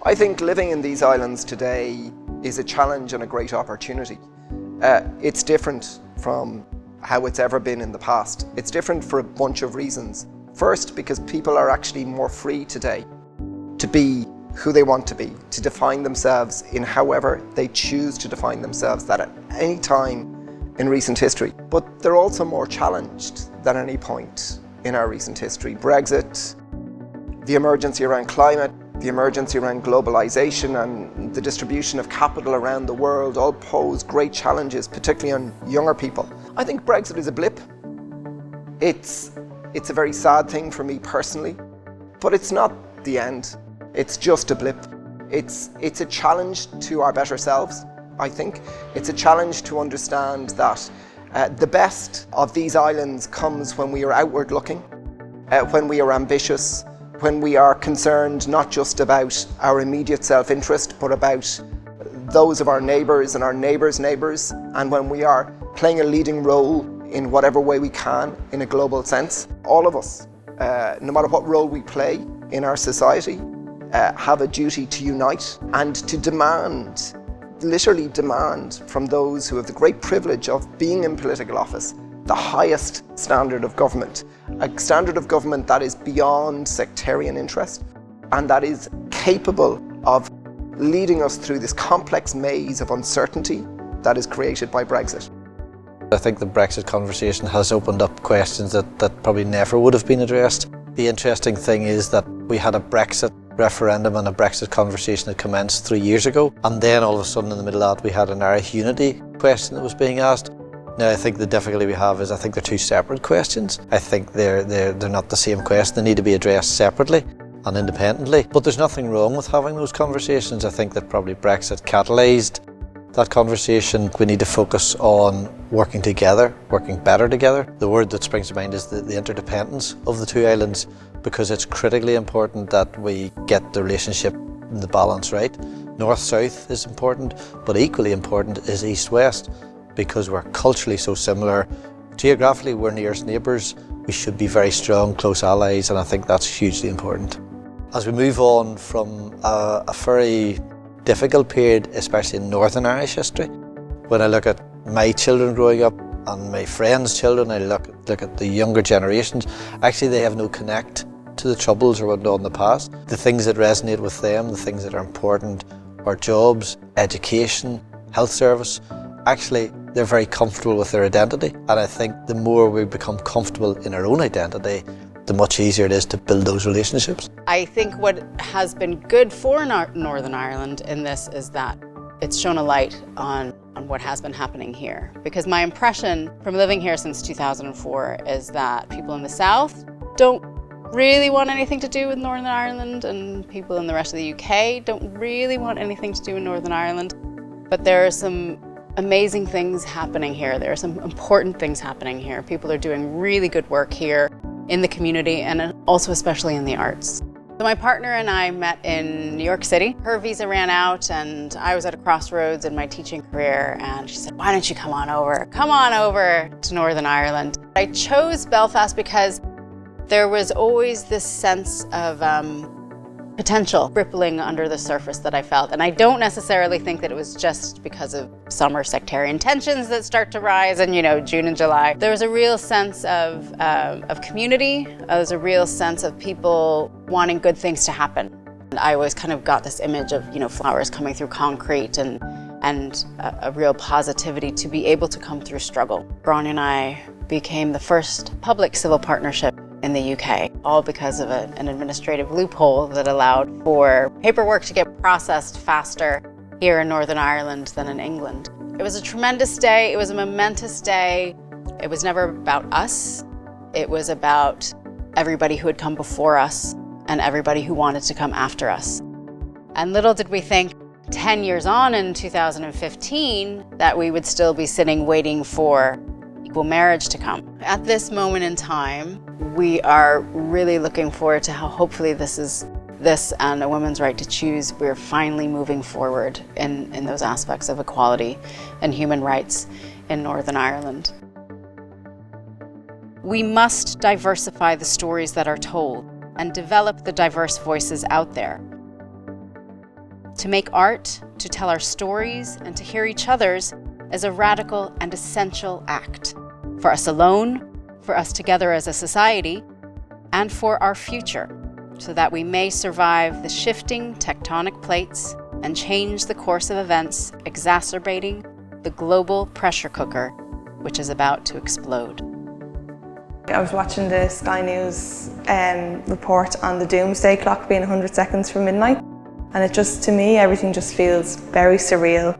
I think living in these islands today is a challenge and a great opportunity. It's different from how it's ever been in the past. It's different for a bunch of reasons. First, because people are actually more free today to be who they want to be, to define themselves in however they choose to define themselves at any time in recent history. But they're also more challenged than any point in our recent history. Brexit, the emergency around climate, the emergency around globalization and the distribution of capital around the world all pose great challenges, particularly on younger people. I think Brexit is a blip. It's a very sad thing for me personally, but it's not the end. It's just a blip. It's a challenge to our better selves, I think. It's a challenge to understand that the best of these islands comes when we are outward looking, when we are ambitious, when we are concerned not just about our immediate self-interest, but about those of our neighbours and our neighbours' neighbours, and when we are playing a leading role in whatever way we can in a global sense. All of us, no matter what role we play in our society, have a duty to unite and to demand, literally demand, from those who have the great privilege of being in political office, the highest standard of government, a standard of government that is beyond sectarian interest and that is capable of leading us through this complex maze of uncertainty that is created by Brexit. I think the Brexit conversation has opened up questions that probably never would have been addressed. The interesting thing is that we had a Brexit referendum and a Brexit conversation that commenced 3 years ago, and then all of a sudden in the middle of that we had an Irish unity question that was being asked. Now I think the difficulty we have is I think they're two separate questions. I think they're not the same question. They need to be addressed separately and independently. But there's nothing wrong with having those conversations. I think that probably Brexit catalysed that conversation. We need to focus on working together, working better together. The word that springs to mind is the interdependence of the two islands, because it's critically important that we get the relationship and the balance right. North-south is important, but equally important is east-west, because we're culturally so similar. Geographically, we're nearest neighbours. We should be very strong, close allies, and I think that's hugely important. As we move on from a very difficult period, especially in Northern Irish history, when I look at my children growing up and my friends' children, I look at the younger generations, actually they have no connect to the troubles or whatnot in the past. The things that resonate with them, the things that are important are jobs, education, health service. Actually, they're very comfortable with their identity, and I think the more we become comfortable in our own identity, the much easier it is to build those relationships. I think what has been good for Northern Ireland in this is that it's shown a light on what has been happening here. Because my impression from living here since 2004 is that people in the South don't really want anything to do with Northern Ireland, and people in the rest of the UK don't really want anything to do with Northern Ireland. But there are some amazing things happening here. There are some important things happening here. People are doing really good work here in the community and also especially in the arts. So my partner and I met in New York City. Her visa ran out and I was at a crossroads in my teaching career, and she said, why don't you come on over to Northern Ireland. I chose Belfast because there was always this sense of potential rippling under the surface that I felt. And I don't necessarily think that it was just because of summer sectarian tensions that start to rise in, June and July. There was a real sense of community. There was a real sense of people wanting good things to happen. And I always kind of got this image of, flowers coming through concrete and a real positivity to be able to come through struggle. Grania and I became the first public civil partnership in the UK, all because of an administrative loophole that allowed for paperwork to get processed faster here in Northern Ireland than in England. It was a tremendous day. It was a momentous day. It was never about us. It was about everybody who had come before us and everybody who wanted to come after us. And little did we think 10 years on in 2015 that we would still be sitting waiting for equal marriage to come. At this moment in time, we are really looking forward to how hopefully this and a woman's right to choose, we're finally moving forward in those aspects of equality and human rights in Northern Ireland. We must diversify the stories that are told and develop the diverse voices out there. To make art, to tell our stories, and to hear each other's is a radical and essential act. For us alone, for us together as a society, and for our future, so that we may survive the shifting tectonic plates and change the course of events, exacerbating the global pressure cooker, which is about to explode. I was watching the Sky News report on the doomsday clock being 100 seconds from midnight, and it just, to me, everything just feels very surreal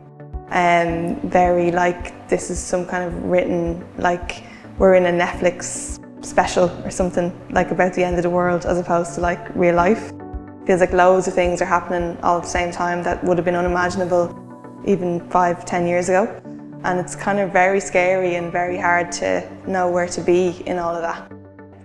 and very like this is some kind of written, like we're in a Netflix special or something, like about the end of the world, as opposed to like real life. Feels like loads of things are happening all at the same time that would have been unimaginable even 5-10 years ago. And it's kind of very scary and very hard to know where to be in all of that.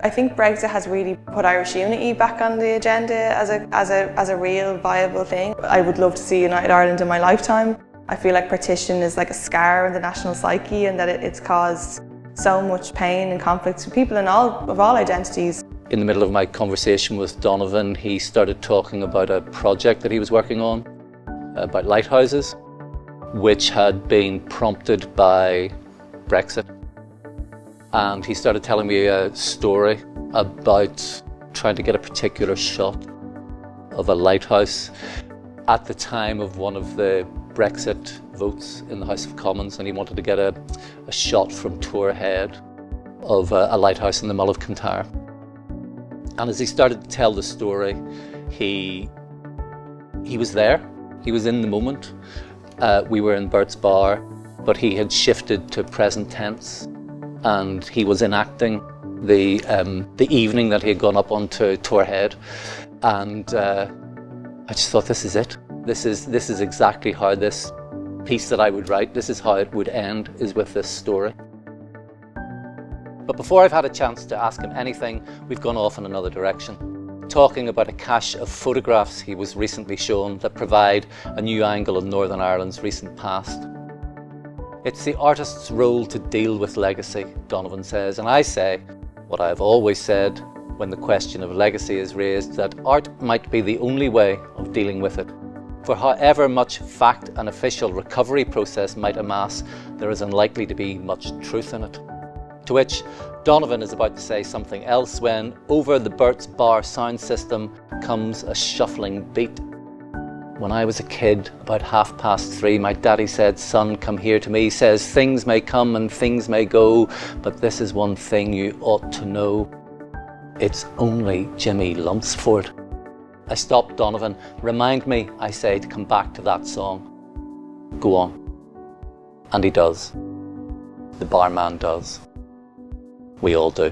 I think Brexit has really put Irish unity back on the agenda as a real viable thing. I would love to see United Ireland in my lifetime. I feel like partition is like a scar in the national psyche, and that it's caused so much pain and conflict for people of all identities. In the middle of my conversation with Donovan, he started talking about a project that he was working on about lighthouses, which had been prompted by Brexit. And he started telling me a story about trying to get a particular shot of a lighthouse at the time of one of the Brexit votes in the House of Commons, and he wanted to get a shot from Tour Head of a lighthouse in the Mull of Kintyre. And as he started to tell the story, he was there, he was in the moment. We were in Bert's bar, but he had shifted to present tense, and he was enacting the evening that he had gone up onto Tour Head. And I just thought, this is it. This is exactly how this piece that I would write, this is how it would end, is with this story. But before I've had a chance to ask him anything, we've gone off in another direction, talking about a cache of photographs he was recently shown that provide a new angle on Northern Ireland's recent past. It's the artist's role to deal with legacy, Donovan says, and I say what I've always said when the question of legacy is raised, that art might be the only way of dealing with it. For however much fact an official recovery process might amass, there is unlikely to be much truth in it. To which Donovan is about to say something else when over the Bert's Bar sound system comes a shuffling beat. When I was a kid, about 3:30, my daddy said, "Son, come here to me." He says, "Things may come and things may go, but this is one thing you ought to know. It's only Jimmy Lumpsford." I stop Donovan. "Remind me," I say, "to come back to that song." "Go on." And he does. The barman does. We all do.